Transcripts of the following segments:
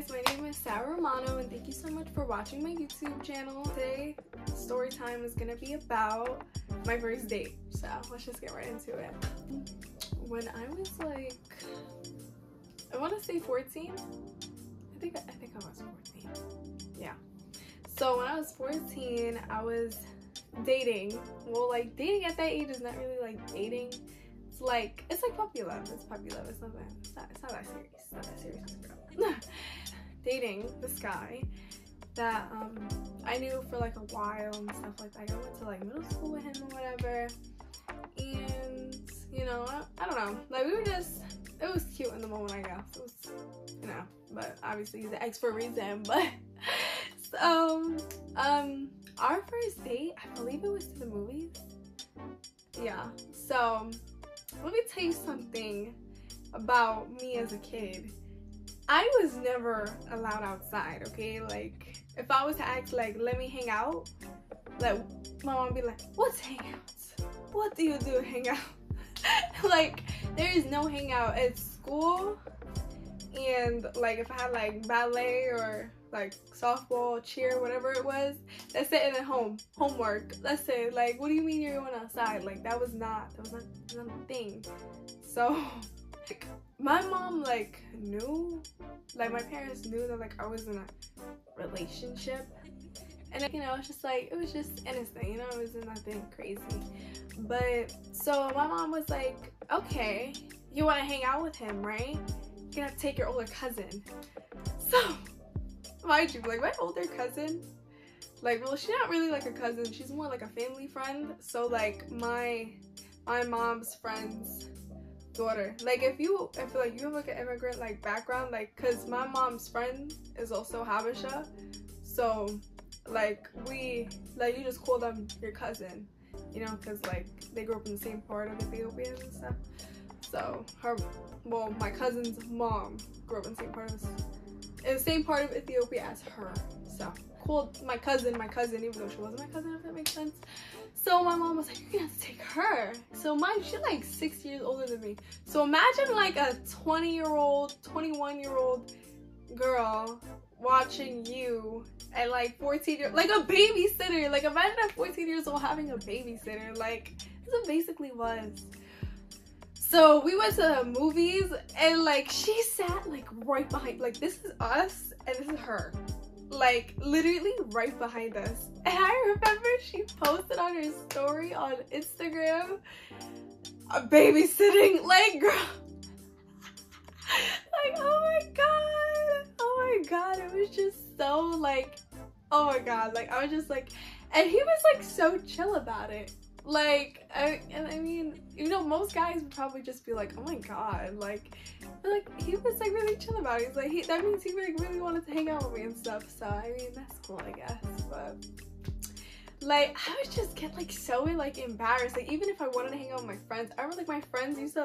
guys, my name is Sarah Romano and thank you so much for watching my YouTube channel. Today, story time is gonna be about my first date, so let's just get right into it. When I was like, I want to say 14. I think I was 14. Yeah. So when I was 14, I was dating. Well, like dating at that age is not really like dating. It's like puppy love. It's puppy love. It's not that serious. It's not that serious, girl. Dating this guy that I knew for like a while and stuff like that. I went to like middle school with him or whatever, and you know, I don't know. Like we were just, it was cute in the moment, I guess. It was, you know, but obviously he's an ex for a reason. But so our first date, I believe it was to the movies. Yeah. So let me tell you something about me as a kid. I was never allowed outside, okay? Like, if I was to ask, like, let me hang out, like, my mom would be like, what's hangouts? What do you do to hang out? Like, there is no hangout at school. And, like, if I had, like, ballet or, like, softball, cheer, whatever it was, that's it. And then homework, that's it. Like, what do you mean you're going outside? Like, that was not a thing. So, like, my mom, like, knew, like, my parents knew that, like, I was in a relationship. And, like, you know, it's just, like, it was just innocent, you know, it wasn't nothing crazy. But, so my mom was like, okay, you want to hang out with him, right? You're gonna have to take your older cousin. So, mind you, like, my older cousin, like, well, she's not really like a cousin, she's more like a family friend. So, like, my mom's friend's daughter. Like, if you have like an immigrant like background, like, cause my mom's friend is also Habesha, so like you just call them your cousin, you know, cause like they grew up in the same part of Ethiopia and stuff. So my cousin's mom grew up in the same part of Ethiopia as her, so called my cousin, even though she wasn't my cousin, if that makes sense. So my mom was like, you're gonna take her. So she's like 6 years older than me. So imagine like a 20-year-old, 21-year-old girl watching you at like 14 years, like a babysitter. Like imagine at 14 years old having a babysitter. Like that's what it basically was. So we went to the movies and like she sat like right behind, like this is us and this is her. Like literally right behind us. And I remember she posted on her story on Instagram, babysitting, like, girl, like, oh my god, it was just so like, oh my god, like I was just like, and he was like so chill about it. Like, I mean, you know, most guys would probably just be like, oh my god, like, but like he was like really chill about it. He's like, that means he like really wanted to hang out with me and stuff. So I mean, that's cool, I guess. But like I would just get like so like embarrassed. Like even if I wanted to hang out with my friends, I remember like my friends used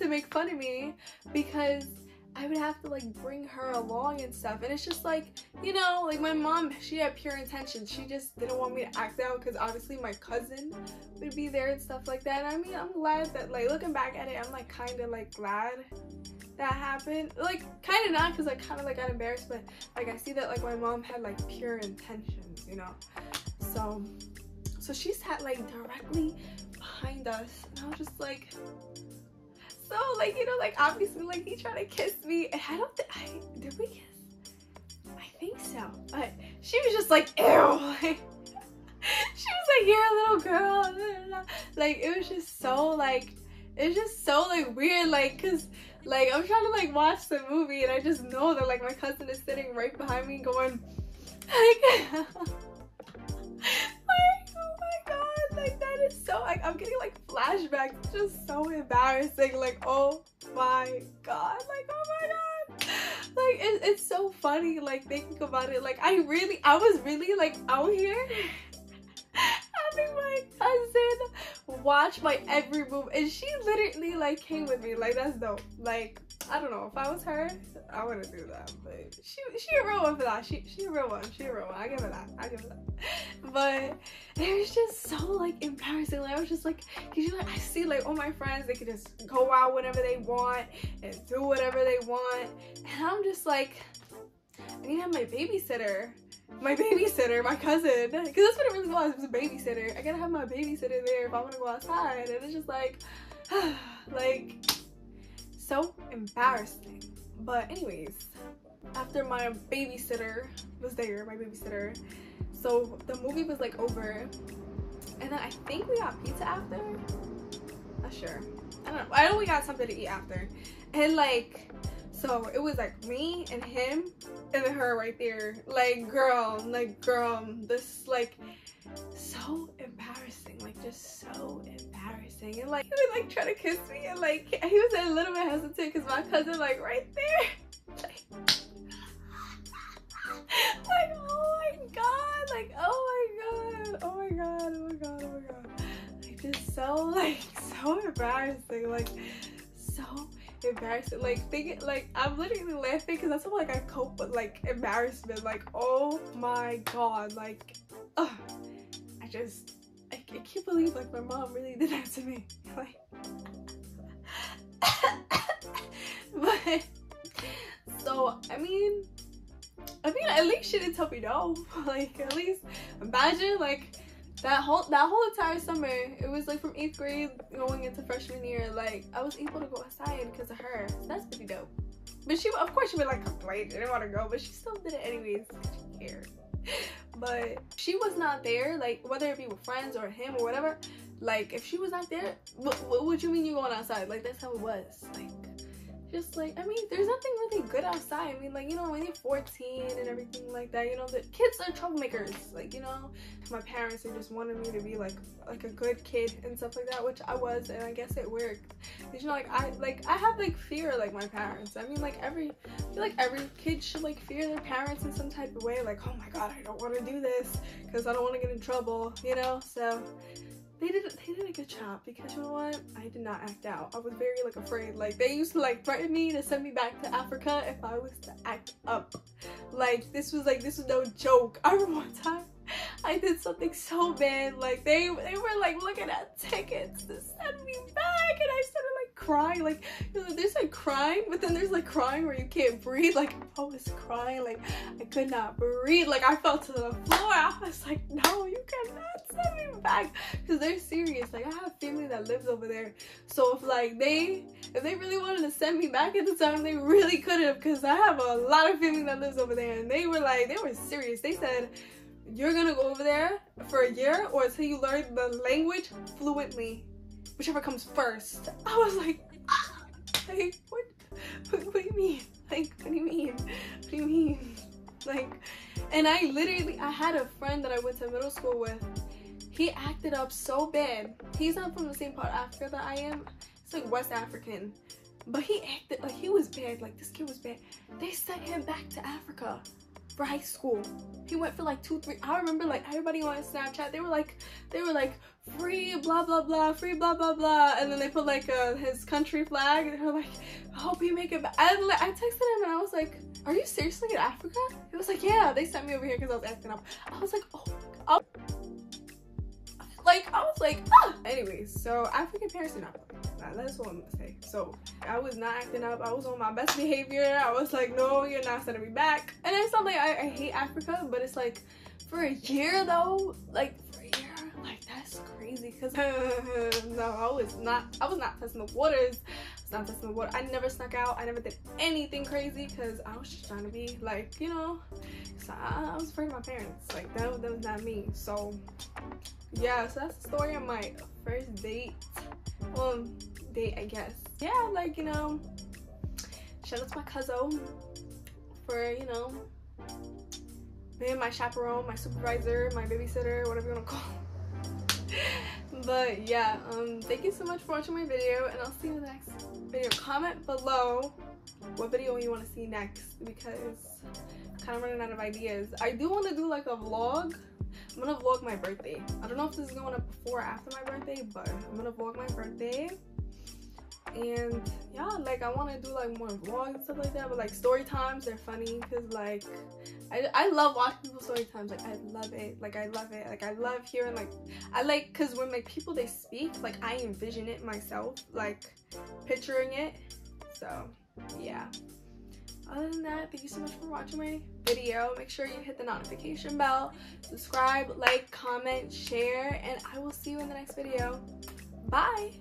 to make fun of me because I would have to like bring her along and stuff. And it's just like, you know, like my mom, she had pure intentions. She just didn't want me to act out because obviously my cousin would be there and stuff like that. And I mean, I'm glad that, like, looking back at it, I'm like kind of like glad that happened. Like kind of not, because I kind of like got embarrassed, but like I see that like my mom had like pure intentions, you know. So she sat like directly behind us and I was just like, so like, you know, like obviously like he tried to kiss me and I don't think did we kiss? I think so, but she was just like, ew, like she was like, you're a little girl, like it was just so like, it's just so like weird, like, cause like I'm trying to like watch the movie and I just know that like my cousin is sitting right behind me going like like, oh my god, like that is so, like I'm getting like flashbacks. It's just so embarrassing. Like, oh my god, like, oh my god, like it's so funny like thinking about it. Like I was really like out here having my cousin watch my every move, and she literally like came with me. Like that's dope. Like I don't know, if I was her, I wouldn't do that, but she a real one for that. She a real one. I give her that. But it was just so like embarrassing. Like I was just like, cause you know, I see like all my friends, they could just go out whenever they want and do whatever they want, and I'm just like, I need to have my babysitter, my cousin, because that's what it really was. It was a babysitter. I gotta have my babysitter there if I want to go outside, and it's just like, like, so embarrassing. But anyways, after my babysitter was there, so the movie was like over, and then I think we got pizza after. Not sure. I don't know. I know we got something to eat after, and like, so it was like me and him and then her right there. Like girl, this like so embarrassing, like just so embarrassing. And like he was like trying to kiss me, and like he was a little bit hesitant because my cousin like right there. Like oh my god, like oh my god, like just so embarrassing, like so embarrassing. Like thinking, like I'm literally laughing because that's how like I cope with like embarrassment. Like oh my god, like I can't believe like my mom really did that to me. Like but so I mean at least she didn't tell me no. Like at least imagine like that whole entire summer, it was like from 8th grade going into freshman year, like I was able to go outside because of her. So that's pretty dope. But she, of course, she would like complain, she didn't want to go, but she still did it anyways because she cared. But she was not there, like whether it be with friends or him or whatever. Like if she was not there, what would you mean you going outside? Like that's how it was. Like just like, I mean, there's nothing really good outside. I mean, like, you know, when you're 14 and everything like that, you know, the kids are troublemakers. Like, you know, my parents, they just wanted me to be like a good kid and stuff like that, which I was, and I guess it worked. Because, you know, I have like fear like my parents. I mean, like I feel like every kid should like fear their parents in some type of way. Like, oh my god, I don't want to do this because I don't want to get in trouble, you know? So they did a good job, because you know what, I did not act out. I was very like afraid. Like they used to like threaten me to send me back to Africa if I was to act up. Like this was no joke. I remember one time I did something so bad, like they were like looking at tickets to send me back, and I started like crying. Like, you know, there's like crying, but then there's like crying where you can't breathe. Like I was crying, like I could not breathe, like I fell to the floor. I was like, no, you cannot send me back, because they're serious. Like I have family that lives over there, so if they really wanted to send me back at the time, they really could have, because I have a lot of family that lives over there, and they were serious. They said, you're gonna go over there for a year or until you learn the language fluently, whichever comes first. I was like, what do you mean? Like, what do you mean? Like, and I had a friend that I went to middle school with. He acted up so bad. He's not from the same part of Africa that I am. It's like West African. But he acted like he was bad. Like this kid was bad. They sent him back to Africa for high school. He went for like 2-3. I remember like everybody on Snapchat, they were like free blah blah blah, free blah blah blah, and then they put like his country flag, and they were like, I hope you make it back. I texted him and I was like, are you seriously in Africa? He was like, yeah, they sent me over here because I was acting up. I was like, oh my god. I was like, ah. Anyways, so African parents are not like that. That's what I'm gonna say. So I was not acting up. I was on my best behavior. I was like, no, you're not sending me back. And it's not like I hate Africa, but it's like for a year though, like for a year, like that's crazy. Cause no, I was not testing the waters. I never snuck out. I never did anything crazy because I was just trying to be like, you know. So I was afraid of my parents. Like that was not me. So yeah, so that's the story of my first date. Well, date, I guess. Yeah, like, you know, shout out to my cousin for, you know, being my chaperone, my supervisor, my babysitter, whatever you want to call it. But yeah, thank you so much for watching my video, and I'll see you in the next video. Comment below what video you want to see next, because I'm kind of running out of ideas. I do want to do like a vlog. I'm gonna vlog my birthday. I don't know if this is going up before or after my birthday, but I'm gonna vlog my birthday. And yeah, like I want to do like more vlogs and stuff like that, but like story times, they're funny because like I love watching people's story times. Like I love it. Like I love it. Like I love hearing like because when like people they speak, like I envision it myself, like picturing it. So yeah. Other than that, thank you so much for watching my video. Make sure you hit the notification bell, subscribe, like, comment, share, and I will see you in the next video. Bye.